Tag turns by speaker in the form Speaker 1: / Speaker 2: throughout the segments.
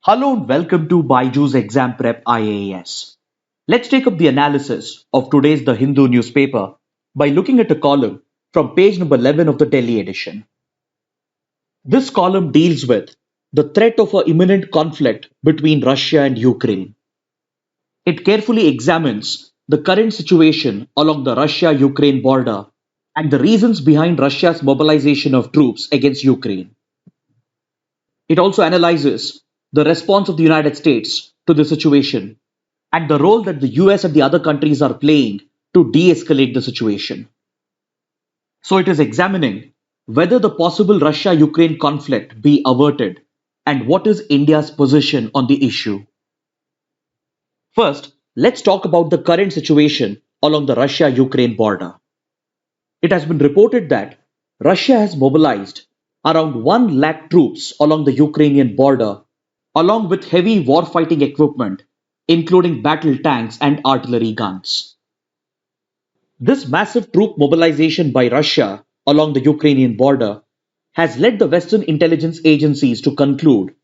Speaker 1: Hello and welcome to BYJU'S Exam Prep IAS. Let's take up the analysis of today's The Hindu newspaper by looking at a column from page number 11 of the Delhi edition. This column deals with the threat of an imminent conflict between Russia and Ukraine. It carefully examines the current situation along the Russia-Ukraine border and the reasons behind Russia's mobilization of troops against Ukraine. It also analyzes the response of the United States to the situation and the role that the US and the other countries are playing to de-escalate the situation. So it is examining whether the possible Russia-Ukraine conflict be averted and what is India's position on the issue. First, let's talk about the current situation along the Russia-Ukraine border. It has been reported that Russia has mobilized around 1 lakh troops along the Ukrainian border, along with heavy warfighting equipment, including battle tanks and artillery guns. This massive troop mobilization by Russia along the Ukrainian border has led the Western intelligence agencies to conclude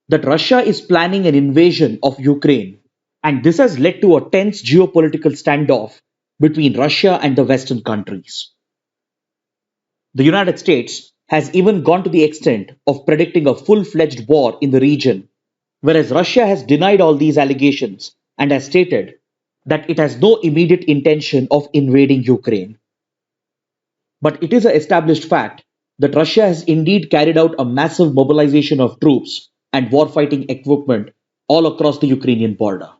Speaker 1: that Russia is planning an invasion of Ukraine, and this has led to a tense geopolitical standoff between Russia and the Western countries. The United States has even gone to the extent of predicting a full-fledged war in the region, whereas Russia has denied all these allegations and has stated that it has no immediate intention of invading Ukraine. But it is an established fact that Russia has indeed carried out a massive mobilization of troops and warfighting equipment all across the Ukrainian border.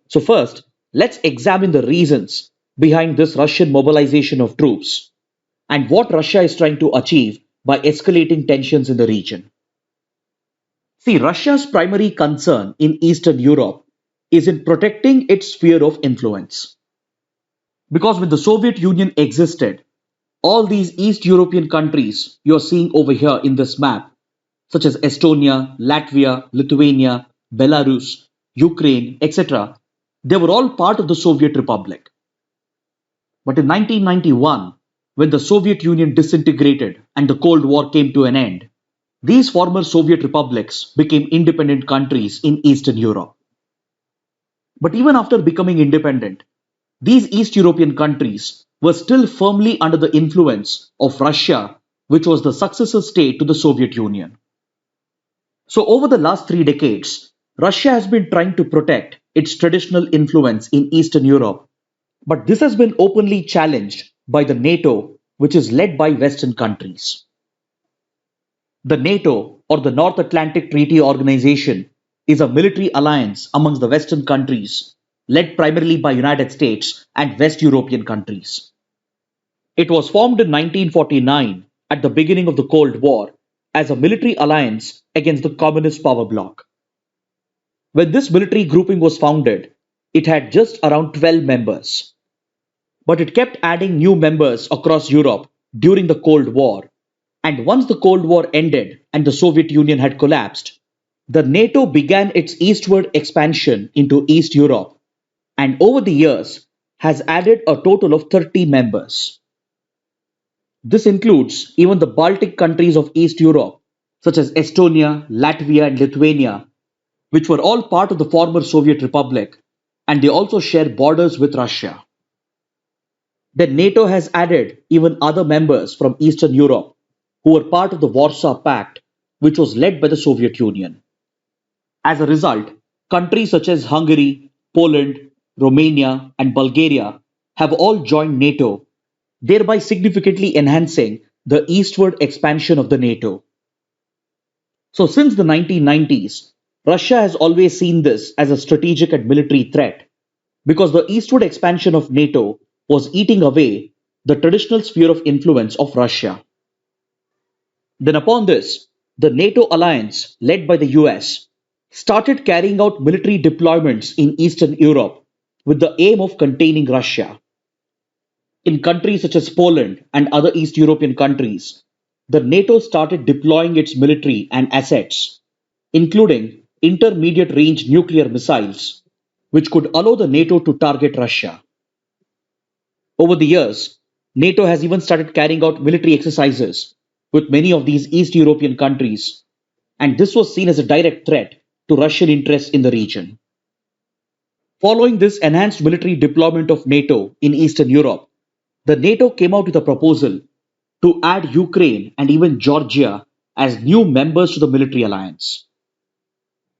Speaker 1: So first, let's examine the reasons behind this Russian mobilization of troops and what Russia is trying to achieve by escalating tensions in the region. See, Russia's primary concern in Eastern Europe is in protecting its sphere of influence. Because when the Soviet Union existed, all these East European countries you're seeing over here in this map, such as Estonia, Latvia, Lithuania, Belarus, Ukraine, etc., they were all part of the Soviet Republic. But in 1991, when the Soviet Union disintegrated and the Cold War came to an end, these former Soviet republics became independent countries in Eastern Europe. But even after becoming independent, these East European countries were still firmly under the influence of Russia, which was the successor state to the Soviet Union. So over the last 3 decades, Russia has been trying to protect its traditional influence in Eastern Europe, but this has been openly challenged by the NATO, which is led by Western countries. The NATO, or the North Atlantic Treaty Organization, is a military alliance amongst the Western countries, led primarily by United States and West European countries. It was formed in 1949 at the beginning of the Cold War as a military alliance against the communist power bloc. When this military grouping was founded, it had just around 12 members. But it kept adding new members across Europe during the Cold War, and once the Cold War ended and the Soviet Union had collapsed, the NATO began its eastward expansion into East Europe, and over the years has added a total of 30 members. This includes even the Baltic countries of East Europe, such as Estonia, Latvia, and Lithuania, which were all part of the former Soviet Republic, and they also share borders with Russia. Then NATO has added even other members from Eastern Europe who were part of the Warsaw Pact, which was led by the Soviet Union. As a result, countries such as Hungary, Poland, Romania, and Bulgaria have all joined NATO, thereby significantly enhancing the eastward expansion of the NATO. So since the 1990s, Russia has always seen this as a strategic and military threat because the eastward expansion of NATO was eating away the traditional sphere of influence of Russia. Then upon this, the NATO alliance, led by the US, started carrying out military deployments in Eastern Europe with the aim of containing Russia. In countries such as Poland and other East European countries, the NATO started deploying its military and assets, including intermediate range nuclear missiles, which could allow the NATO to target Russia. Over the years, NATO has even started carrying out military exercises with many of these East European countries, and this was seen as a direct threat to Russian interests in the region. Following this enhanced military deployment of NATO in Eastern Europe, the NATO came out with a proposal to add Ukraine and even Georgia as new members to the military alliance.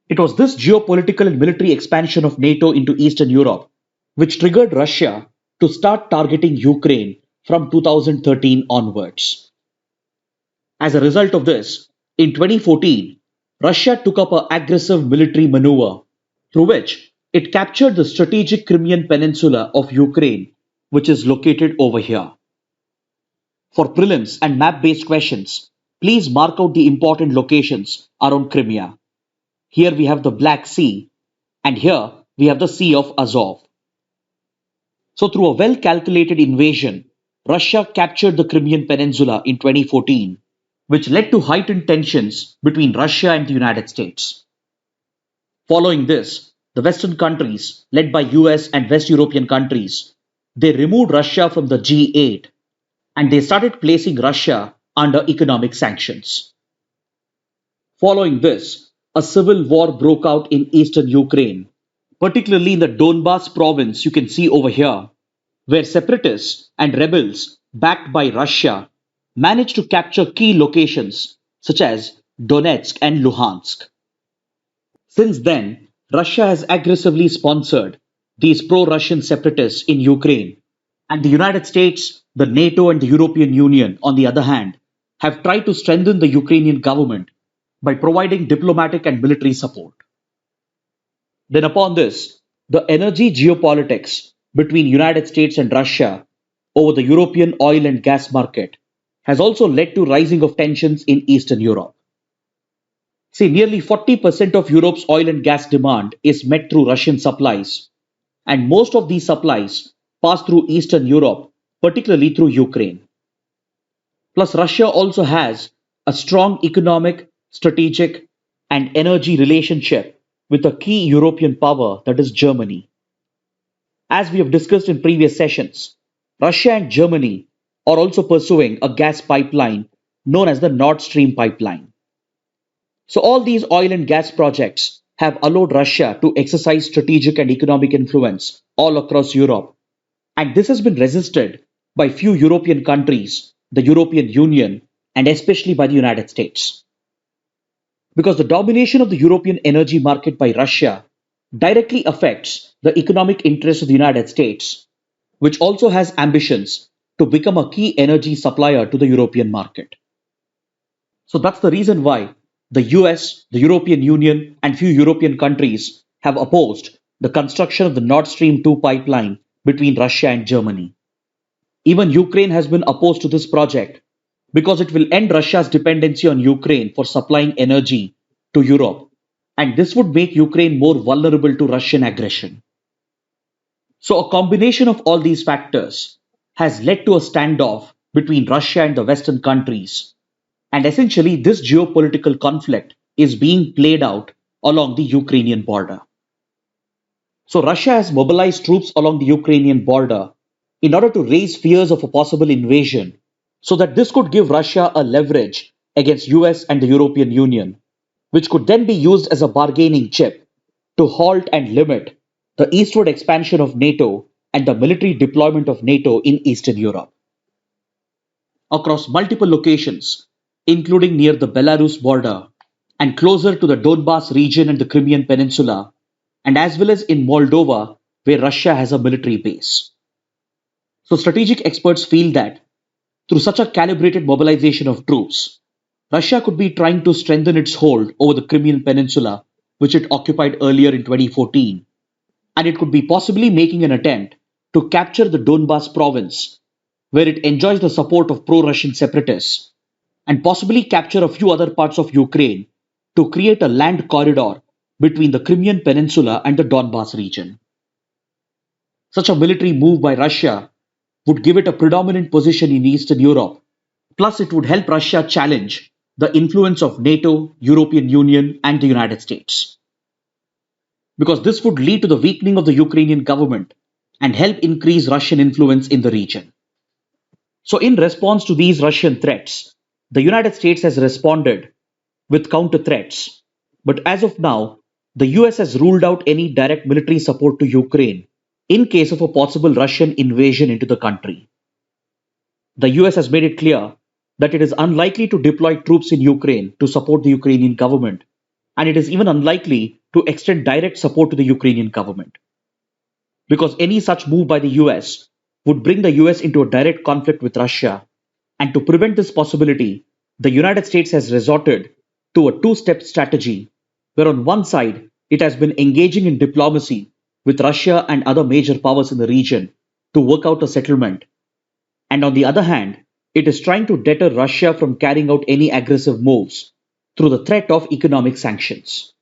Speaker 1: It was this geopolitical and military expansion of NATO into Eastern Europe which triggered Russia to start targeting Ukraine from 2013 onwards. As a result of this, in 2014, Russia took up an aggressive military maneuver through which it captured the strategic Crimean peninsula of Ukraine, which is located over here. For prelims and map-based questions, please mark out the important locations around Crimea. Here we have the Black Sea, and here we have the Sea of Azov. So through a well-calculated invasion, Russia captured the Crimean peninsula in 2014, which led to heightened tensions between Russia and the United States. Following this, the Western countries, led by US and West European countries, they removed Russia from the G8 and they started placing Russia under economic sanctions. Following this, a civil war broke out in eastern Ukraine, particularly in the Donbas province you can see over here, where separatists and rebels backed by Russia managed to capture key locations such as Donetsk and Luhansk. Since then, Russia has aggressively sponsored these pro-Russian separatists in Ukraine, and the United States, the NATO and the European Union, on the other hand, have tried to strengthen the Ukrainian government by providing diplomatic and military support. Then upon this, the energy geopolitics between United States and Russia over the European oil and gas market has also led to rising of tensions in Eastern Europe. See, nearly 40% of Europe's oil and gas demand is met through Russian supplies, and most of these supplies pass through Eastern Europe, particularly through Ukraine. Plus, Russia also has a strong economic, strategic, and energy relationship with a key European power, that is Germany. As we have discussed in previous sessions, Russia and Germany are also pursuing a gas pipeline known as the Nord Stream pipeline. So all these oil and gas projects have allowed Russia to exercise strategic and economic influence all across Europe. And this has been resisted by few European countries, the European Union, and especially by the United States. Because the domination of the European energy market by Russia directly affects the economic interests of the United States, which also has ambitions to become a key energy supplier to the European market. So that's the reason why the US, the European Union, and few European countries have opposed the construction of the Nord Stream 2 pipeline between Russia and Germany. Even Ukraine has been opposed to this project because it will end Russia's dependency on Ukraine for supplying energy to Europe, and this would make Ukraine more vulnerable to Russian aggression. So a combination of all these factors has led to a standoff between Russia and the Western countries. And essentially, this geopolitical conflict is being played out along the Ukrainian border. So Russia has mobilized troops along the Ukrainian border in order to raise fears of a possible invasion, so that this could give Russia a leverage against US and the European Union, which could then be used as a bargaining chip to halt and limit the eastward expansion of NATO and the military deployment of NATO in Eastern Europe. Across multiple locations, including near the Belarus border and closer to the Donbas region and the Crimean Peninsula, and as well as in Moldova, where Russia has a military base. So strategic experts feel that through such a calibrated mobilization of troops, Russia could be trying to strengthen its hold over the Crimean Peninsula, which it occupied earlier in 2014, and it could be possibly making an attempt to capture the Donbas province, where it enjoys the support of pro-Russian separatists, and possibly capture a few other parts of Ukraine to create a land corridor between the Crimean Peninsula and the Donbas region. Such a military move by Russia would give it a predominant position in Eastern Europe, plus it would help Russia challenge the influence of NATO, European Union, and the United States. Because this would lead to the weakening of the Ukrainian government and help increase Russian influence in the region. So in response to these Russian threats, the United States has responded with counter threats. But as of now, the US has ruled out any direct military support to Ukraine in case of a possible Russian invasion into the country. The US has made it clear that it is unlikely to deploy troops in Ukraine to support the Ukrainian government, and it is even unlikely to extend direct support to the Ukrainian government. Because any such move by the US would bring the US into a direct conflict with Russia, and to prevent this possibility, the United States has resorted to a two-step strategy, where on one side it has been engaging in diplomacy with Russia and other major powers in the region to work out a settlement, and on the other hand, it is trying to deter Russia from carrying out any aggressive moves through the threat of economic sanctions.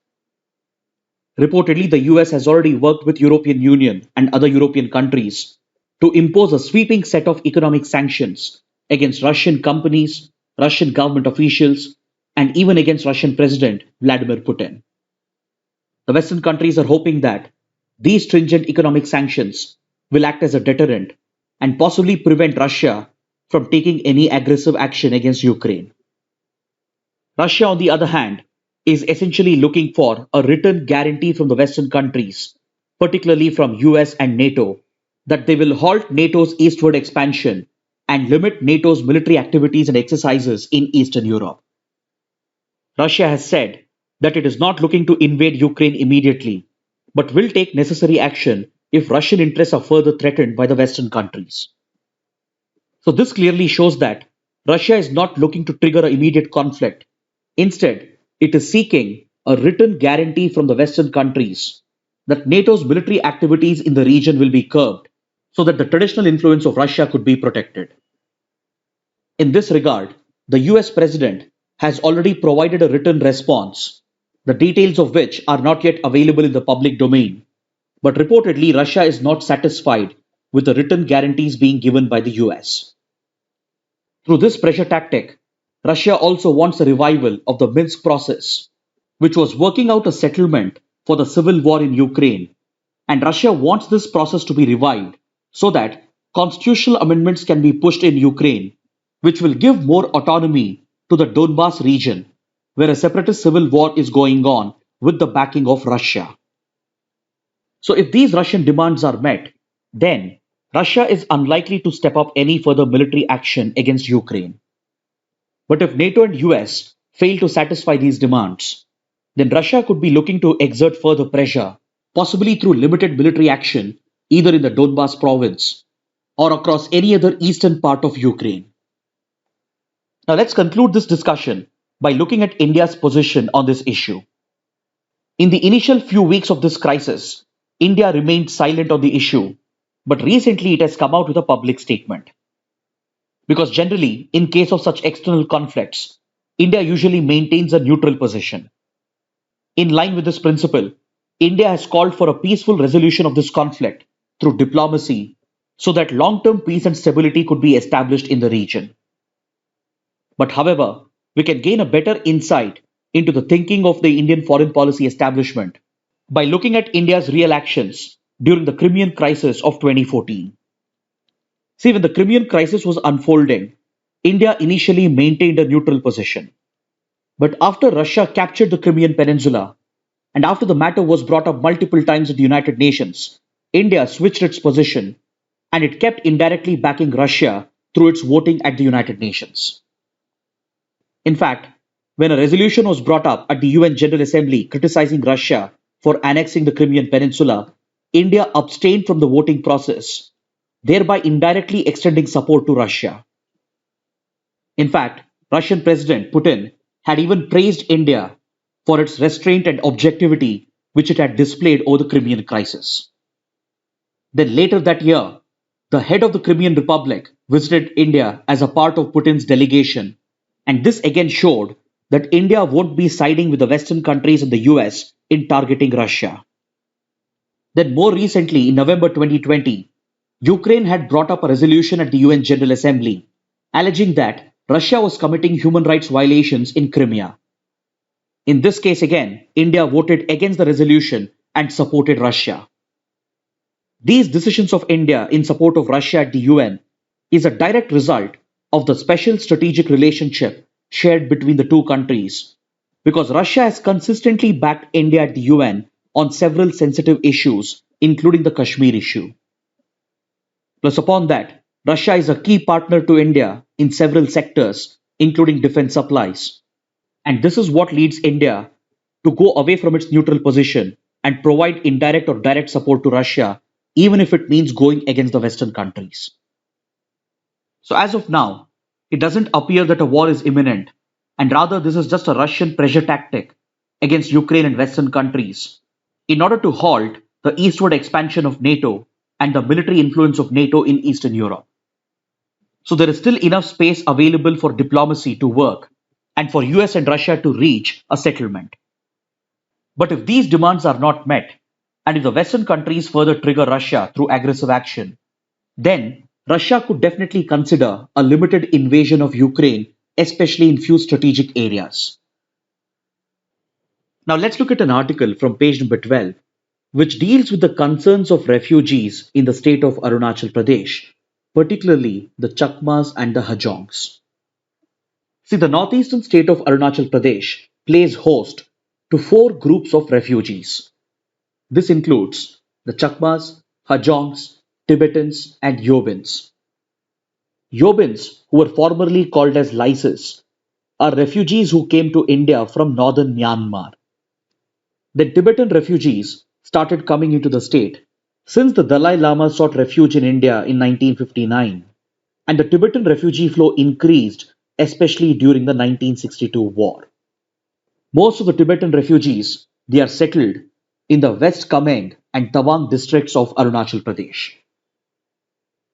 Speaker 1: Reportedly, the US has already worked with European Union and other European countries to impose a sweeping set of economic sanctions against Russian companies, Russian government officials, and even against Russian President Vladimir Putin. The Western countries are hoping that these stringent economic sanctions will act as a deterrent and possibly prevent Russia from taking any aggressive action against Ukraine. Russia, on the other hand, is essentially looking for a written guarantee from the Western countries, particularly from US and NATO, that they will halt NATO's eastward expansion and limit NATO's military activities and exercises in Eastern Europe. Russia has said that it is not looking to invade Ukraine immediately, but will take necessary action if Russian interests are further threatened by the Western countries. So this clearly shows that Russia is not looking to trigger an immediate conflict. Instead, it is seeking a written guarantee from the Western countries that NATO's military activities in the region will be curbed so that the traditional influence of Russia could be protected. In this regard, the US President has already provided a written response, the details of which are not yet available in the public domain. But reportedly, Russia is not satisfied with the written guarantees being given by the US. Through this pressure tactic, Russia also wants a revival of the Minsk process, which was working out a settlement for the civil war in Ukraine, and Russia wants this process to be revived so that constitutional amendments can be pushed in Ukraine, which will give more autonomy to the Donbas region, where a separatist civil war is going on with the backing of Russia. So if these Russian demands are met, then Russia is unlikely to step up any further military action against Ukraine. But if NATO and US fail to satisfy these demands, then Russia could be looking to exert further pressure, possibly through limited military action either in the Donbas province or across any other eastern part of Ukraine. Now let's conclude this discussion by looking at India's position on this issue. In the initial few weeks of this crisis, India remained silent on the issue, but recently it has come out with a public statement. Because generally, in case of such external conflicts, India usually maintains a neutral position. In line with this principle, India has called for a peaceful resolution of this conflict through diplomacy so that long-term peace and stability could be established in the region. But however, we can gain a better insight into the thinking of the Indian foreign policy establishment by looking at India's real actions during the Crimean crisis of 2014. See, when the Crimean crisis was unfolding, India initially maintained a neutral position. But after Russia captured the Crimean Peninsula, and after the matter was brought up multiple times at the United Nations, India switched its position, and it kept indirectly backing Russia through its voting at the United Nations. In fact, when a resolution was brought up at the UN General Assembly criticizing Russia for annexing the Crimean Peninsula, India abstained from the voting process, thereby indirectly extending support to Russia. In fact, Russian President Putin had even praised India for its restraint and objectivity which it had displayed over the Crimean crisis. Then later that year, the head of the Crimean Republic visited India as a part of Putin's delegation, and this again showed that India won't be siding with the Western countries and the US in targeting Russia. Then more recently, in November 2020, Ukraine had brought up a resolution at the UN General Assembly alleging that Russia was committing human rights violations in Crimea. In this case again, India voted against the resolution and supported Russia. These decisions of India in support of Russia at the UN is a direct result of the special strategic relationship shared between the two countries, because Russia has consistently backed India at the UN on several sensitive issues, including the Kashmir issue. Plus, upon that, Russia is a key partner to India in several sectors, including defense supplies. And this is what leads India to go away from its neutral position and provide indirect or direct support to Russia, even if it means going against the Western countries. So, as of now, it doesn't appear that a war is imminent, and rather, this is just a Russian pressure tactic against Ukraine and Western countries in order to halt the eastward expansion of NATO and the military influence of NATO in Eastern Europe. So, there is still enough space available for diplomacy to work and for US and Russia to reach a settlement. But if these demands are not met, and if the Western countries further trigger Russia through aggressive action, then Russia could definitely consider a limited invasion of Ukraine, especially in few strategic areas. Now let's look at an article from page number 12, which deals with the concerns of refugees in the state of Arunachal Pradesh, particularly the Chakmas and the Hajongs. See, the northeastern state of Arunachal Pradesh plays host to four groups of refugees. This includes the Chakmas, Hajongs, Tibetans, and Yobins. Yobins, who were formerly called as Lyces, are refugees who came to India from northern Myanmar. The Tibetan refugees started coming into the state since the Dalai Lama sought refuge in India in 1959, and the Tibetan refugee flow increased, especially during the 1962 war. Most of the Tibetan refugees, they are settled in the West Kameng and Tawang districts of Arunachal Pradesh.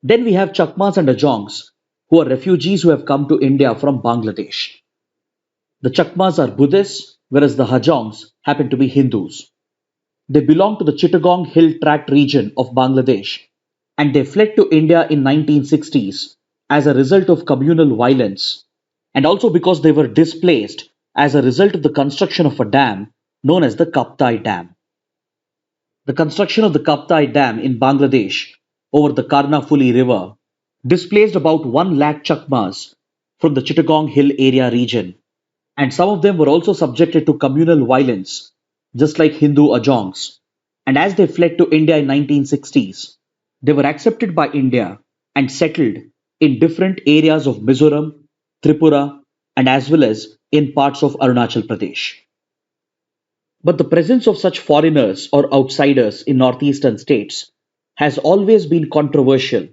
Speaker 1: Then we have Chakmas and Hajongs, who are refugees who have come to India from Bangladesh. The Chakmas are Buddhists, whereas the Hajongs happen to be Hindus. They belong to the Chittagong Hill Tract region of Bangladesh, and they fled to India in 1960s as a result of communal violence, and also because they were displaced as a result of the construction of a dam known as the Kaptai Dam. The construction of the Kaptai Dam in Bangladesh over the Karnafuli River displaced about 1 lakh Chakmas from the Chittagong Hill area region, and some of them were also subjected to communal violence, just like Hindu Hajongs. And as they fled to India in 1960s, they were accepted by India and settled in different areas of Mizoram, Tripura, and as well as in parts of Arunachal Pradesh. But the presence of such foreigners or outsiders in northeastern states has always been controversial,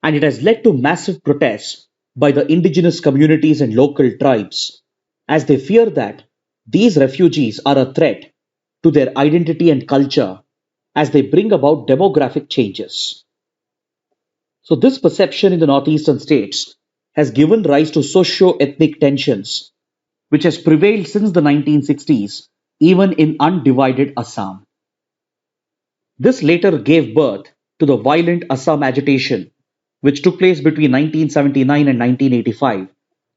Speaker 1: and it has led to massive protests by the indigenous communities and local tribes, as they fear that these refugees are a threat to their identity and culture as they bring about demographic changes. So, this perception in the northeastern states has given rise to socio-ethnic tensions, which has prevailed since the 1960s, even in undivided Assam. This later gave birth to the violent Assam agitation, which took place between 1979 and 1985,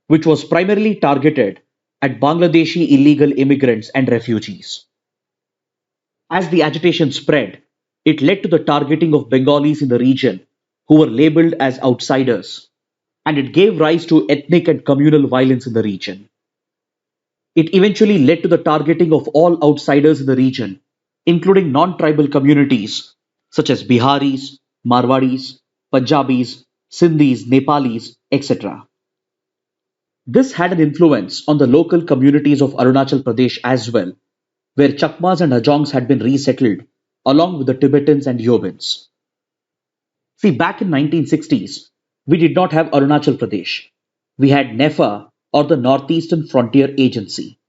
Speaker 1: which was primarily targeted at Bangladeshi illegal immigrants and refugees. As the agitation spread, it led to the targeting of Bengalis in the region who were labeled as outsiders, and it gave rise to ethnic and communal violence in the region. It eventually led to the targeting of all outsiders in the region, including non-tribal communities such as Biharis, Marwadis, Punjabis, Sindhis, Nepalis, etc. This had an influence on the local communities of Arunachal Pradesh as well, where Chakmas and Hajongs had been resettled along with the Tibetans and Yobins. See, back in 1960s, we did not have Arunachal Pradesh. We had NEFA, or the Northeastern Frontier Agency.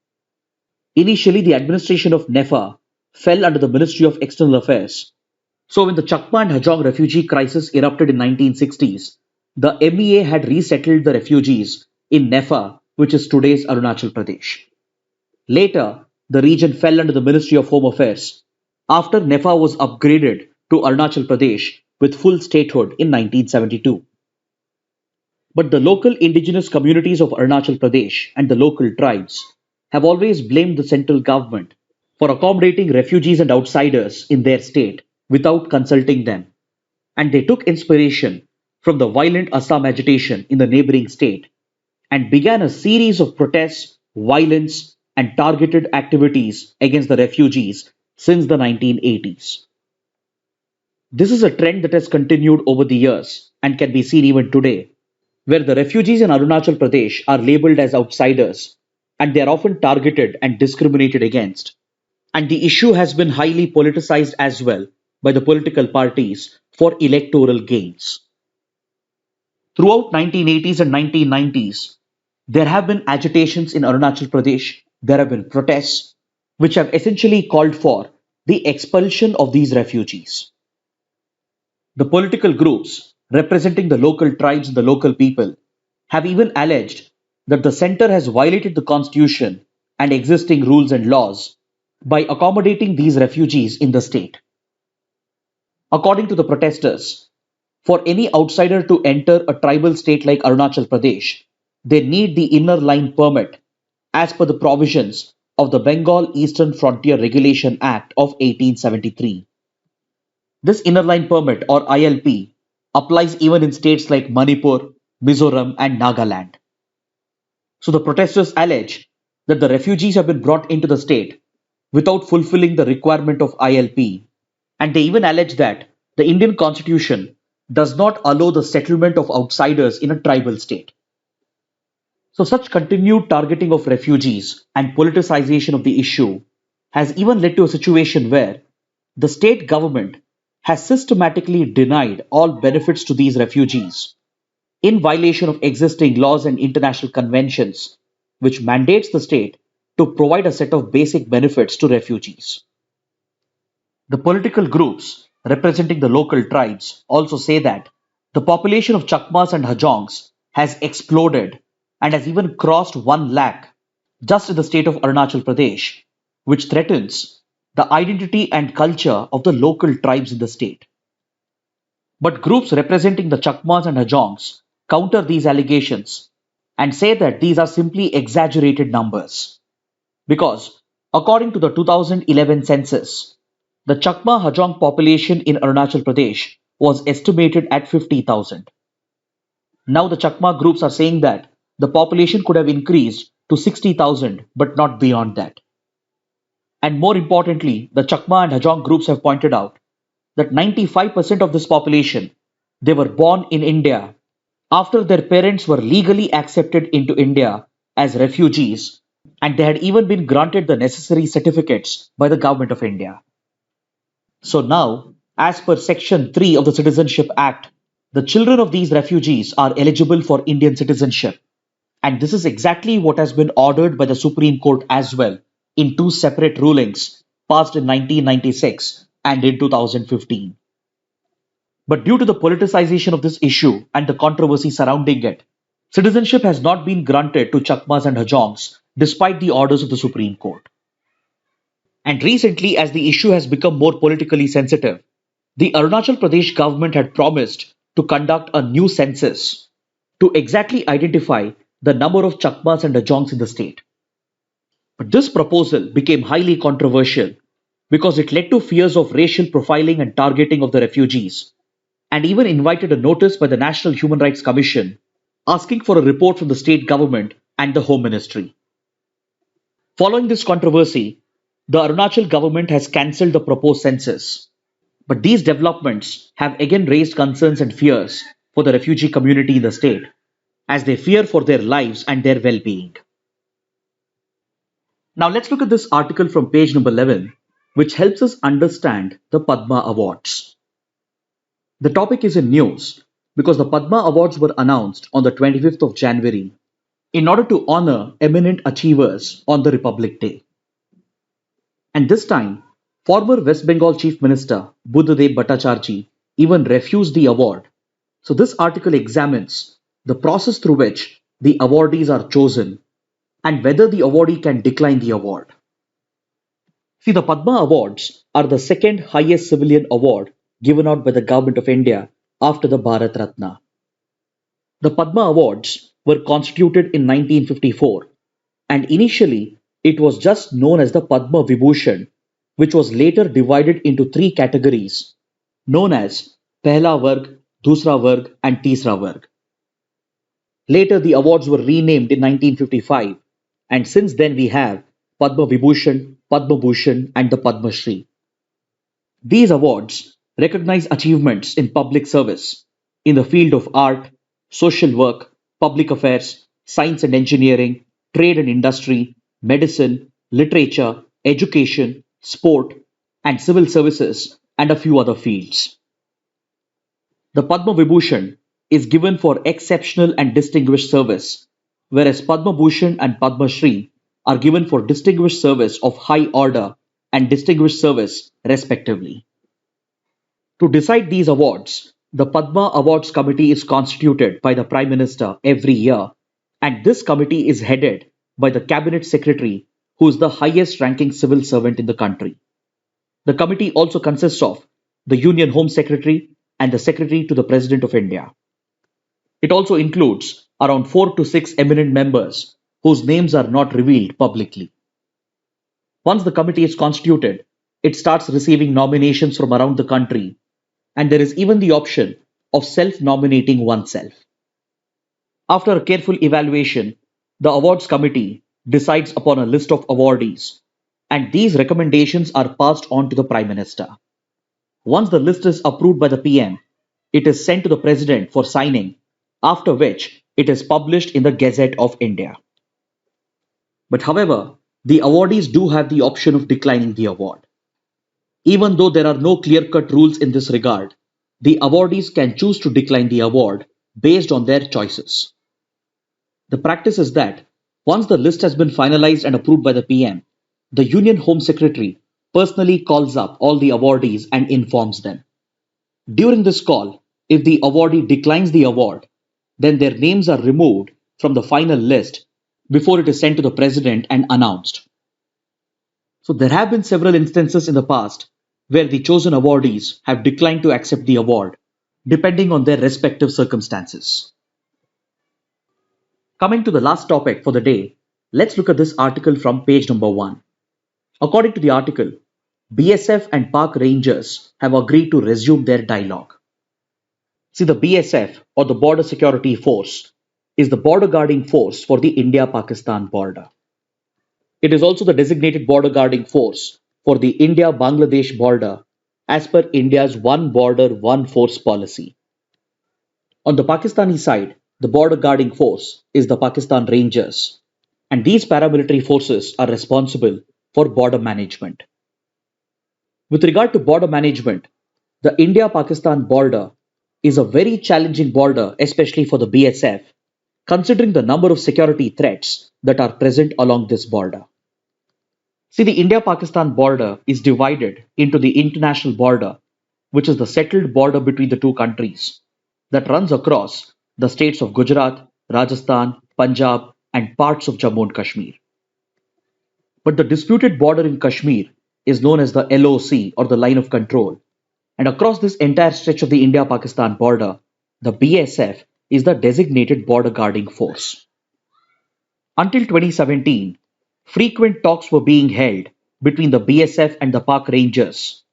Speaker 1: Initially, the administration of NEFA fell under the Ministry of External Affairs. So when the Chakma and Hajong refugee crisis erupted in 1960s, the MEA had resettled the refugees in NEFA, which is today's Arunachal Pradesh. Later, the region fell under the Ministry of Home Affairs after NEFA was upgraded to Arunachal Pradesh with full statehood in 1972. But the local indigenous communities of Arunachal Pradesh and the local tribes have always blamed the central government for accommodating refugees and outsiders in their state without consulting them. And they took inspiration from the violent Assam agitation in the neighboring state and began a series of protests, violence, and targeted activities against the refugees since the 1980s. This is a trend that has continued over the years and can be seen even today, where the refugees in Arunachal Pradesh are labeled as outsiders and they are often targeted and discriminated against. And the issue has been highly politicized as well by the political parties for electoral gains. Throughout 1980s and 1990s, there have been agitations in Arunachal Pradesh, there have been protests, which have essentially called for the expulsion of these refugees. The political groups representing the local tribes and the local people have even alleged that the center has violated the constitution and existing rules and laws by accommodating these refugees in the state. According to the protesters, for any outsider to enter a tribal state like Arunachal Pradesh, they need the inner line permit as per the provisions of the Bengal Eastern Frontier Regulation Act of 1873. This inner line permit or ILP applies even in states like Manipur, Mizoram, and Nagaland. So the protesters allege that the refugees have been brought into the state without fulfilling the requirement of ILP, and they even allege that the Indian constitution does not allow the settlement of outsiders in a tribal state. So such continued targeting of refugees and politicization of the issue has even led to a situation where the state government has systematically denied all benefits to these refugees in violation of existing laws and international conventions, which mandates the state to provide a set of basic benefits to refugees. The political groups representing the local tribes also say that the population of Chakmas and Hajongs has exploded and has even crossed 1 lakh just in the state of Arunachal Pradesh, which threatens the identity and culture of the local tribes in the state. But groups representing the Chakmas and Hajongs counter these allegations and say that these are simply exaggerated numbers. Because, according to the 2011 census, the Chakma Hajong population in Arunachal Pradesh was estimated at 50,000. Now the Chakma groups are saying that the population could have increased to 60,000 but not beyond that. And more importantly, the Chakma and Hajong groups have pointed out that 95% of this population, they were born in India after their parents were legally accepted into India as refugees, and they had even been granted the necessary certificates by the government of India. So now, as per Section 3 of the Citizenship Act, the children of these refugees are eligible for Indian citizenship. And this is exactly what has been ordered by the Supreme Court as well in 2 separate rulings passed in 1996 and in 2015. But due to the politicization of this issue and the controversy surrounding it, citizenship has not been granted to Chakmas and Hajongs despite the orders of the Supreme Court. And recently, as the issue has become more politically sensitive, the Arunachal Pradesh government had promised to conduct a new census to exactly identify the number of Chakmas and Hajongs in the state. But this proposal became highly controversial because it led to fears of racial profiling and targeting of the refugees, and even invited a notice by the National Human Rights Commission asking for a report from the state government and the Home Ministry. Following this controversy, the Arunachal government has cancelled the proposed census. But these developments have again raised concerns and fears for the refugee community in the state, as they fear for their lives and their well-being. Now let's look at this article from page number 11, which helps us understand the Padma Awards. The topic is in news because the Padma Awards were announced on the 25th of January in order to honor eminent achievers on the Republic Day. And this time, former West Bengal Chief Minister Buddhadev Bhattacharjee even refused the award. So this article examines the process through which the awardees are chosen and whether the awardee can decline the award. See, the Padma Awards are the second highest civilian award given out by the Government of India after the Bharat Ratna. The Padma Awards were constituted in 1954, and initially it was just known as the Padma Vibhushan, which was later divided into 3 categories known as Pehla Varg, Dusra Varg and Teesra Varg. Later the awards were renamed in 1955, and since then we have Padma Vibhushan, Padma Bhushan, and the Padma Shri. These awards recognize achievements in public service in the field of art, social work, public affairs, science and engineering, trade and industry, medicine, literature, education, sport, and civil services, and a few other fields. The Padma Vibhushan is given for exceptional and distinguished service, whereas Padma Bhushan and Padma Shri are given for distinguished service of high order and distinguished service, respectively. To decide these awards, the Padma Awards Committee is constituted by the Prime Minister every year, and this committee is headed by the Cabinet Secretary, who is the highest ranking civil servant in the country. The committee also consists of the Union Home Secretary and the Secretary to the President of India. It also includes around 4 to 6 eminent members whose names are not revealed publicly. Once the committee is constituted, it starts receiving nominations from around the country, and there is even the option of self-nominating oneself. After a careful evaluation, the awards committee decides upon a list of awardees, and these recommendations are passed on to the Prime Minister. Once the list is approved by the PM, it is sent to the President for signing, after which it is published in the Gazette of India. But however, the awardees do have the option of declining the award. Even though there are no clear-cut rules in this regard, the awardees can choose to decline the award based on their choices. The practice is that once the list has been finalized and approved by the PM, the Union Home Secretary personally calls up all the awardees and informs them. During this call, if the awardee declines the award, then their names are removed from the final list before it is sent to the President and announced. So there have been several instances in the past where the chosen awardees have declined to accept the award, depending on their respective circumstances. Coming to the last topic for the day, let's look at this article from page number 1. According to the article, BSF and Pak Rangers have agreed to resume their dialogue. See, the BSF, or the Border Security Force, is the border guarding force for the India-Pakistan border. It is also the designated border guarding force for the India-Bangladesh border as per India's One Border, One Force policy. On the Pakistani side, the border guarding force is the Pakistan Rangers, and these paramilitary forces are responsible for border management. With regard to border management, the India-Pakistan border is a very challenging border, especially for the BSF, considering the number of security threats that are present along this border. See, the India-Pakistan border is divided into the international border, which is the settled border between the two countries, that runs across the states of Gujarat, Rajasthan, Punjab, and parts of Jammu and Kashmir. But the disputed border in Kashmir is known as the LOC, or the line of control, and across this entire stretch of the India-Pakistan border, the BSF is the designated border guarding force. Until 2017, frequent talks were being held between the BSF and the Pak Rangers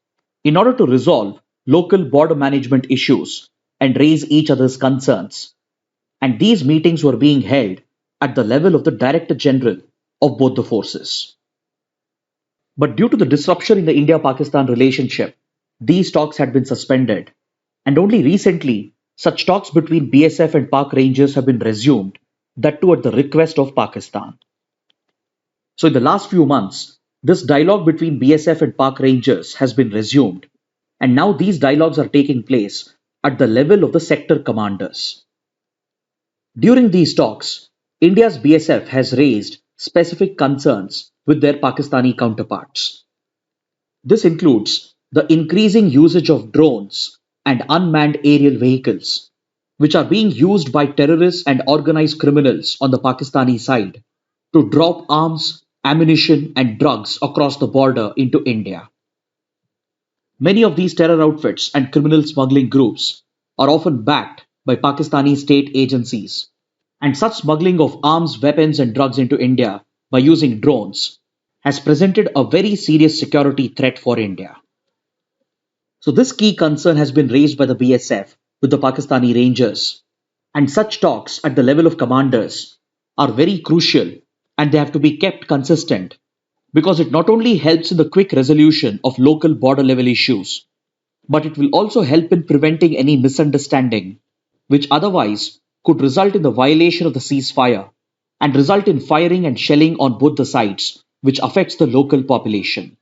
Speaker 1: in order to resolve local border management issues and raise each other's concerns. And these meetings were being held at the level of the Director General of both the forces. But due to the disruption in the India-Pakistan relationship, these talks had been suspended, and only recently such talks between BSF and Pak Rangers have been resumed, that too at the request of Pakistan. So in the last few months, this dialogue between BSF and Pak Rangers has been resumed, and now these dialogues are taking place at the level of the sector commanders. During these talks, India's BSF has raised specific concerns with their Pakistani counterparts. This includes the increasing usage of drones and unmanned aerial vehicles, which are being used by terrorists and organized criminals on the Pakistani side to drop arms, ammunition, and drugs across the border into India. Many of these terror outfits and criminal smuggling groups are often backed by Pakistani state agencies, and such smuggling of arms, weapons, and drugs into India by using drones has presented a very serious security threat for India. So this key concern has been raised by the BSF with the Pakistani Rangers, and such talks at the level of commanders are very crucial, and they have to be kept consistent because it not only helps in the quick resolution of local border level issues, but it will also help in preventing any misunderstanding, which otherwise could result in the violation of the ceasefire and result in firing and shelling on both the sides, which affects the local population.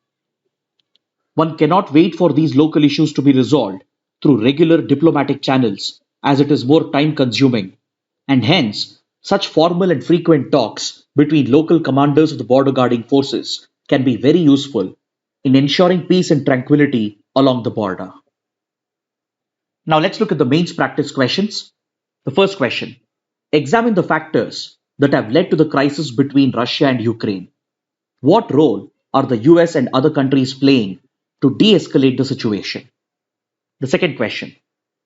Speaker 1: One cannot wait for these local issues to be resolved through regular diplomatic channels, as it is more time consuming, and hence, such formal and frequent talks between local commanders of the border guarding forces can be very useful in ensuring peace and tranquility along the border. Now let's look at the mains practice questions. The first question: examine the factors that have led to the crisis between Russia and Ukraine. What role are the US and other countries playing to de escalate the situation? The second question: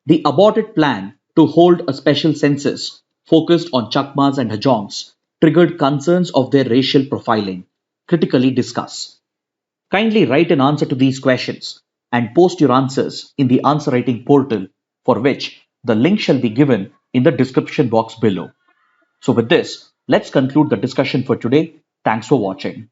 Speaker 1: the aborted plan to hold a special census focused on Chakmas and Hajongs triggered concerns of their racial profiling. Critically discuss. Kindly write an answer to these questions and post your answers in the answer writing portal, for which the link shall be given in the description box below. So with this, let's conclude the discussion for today. Thanks for watching.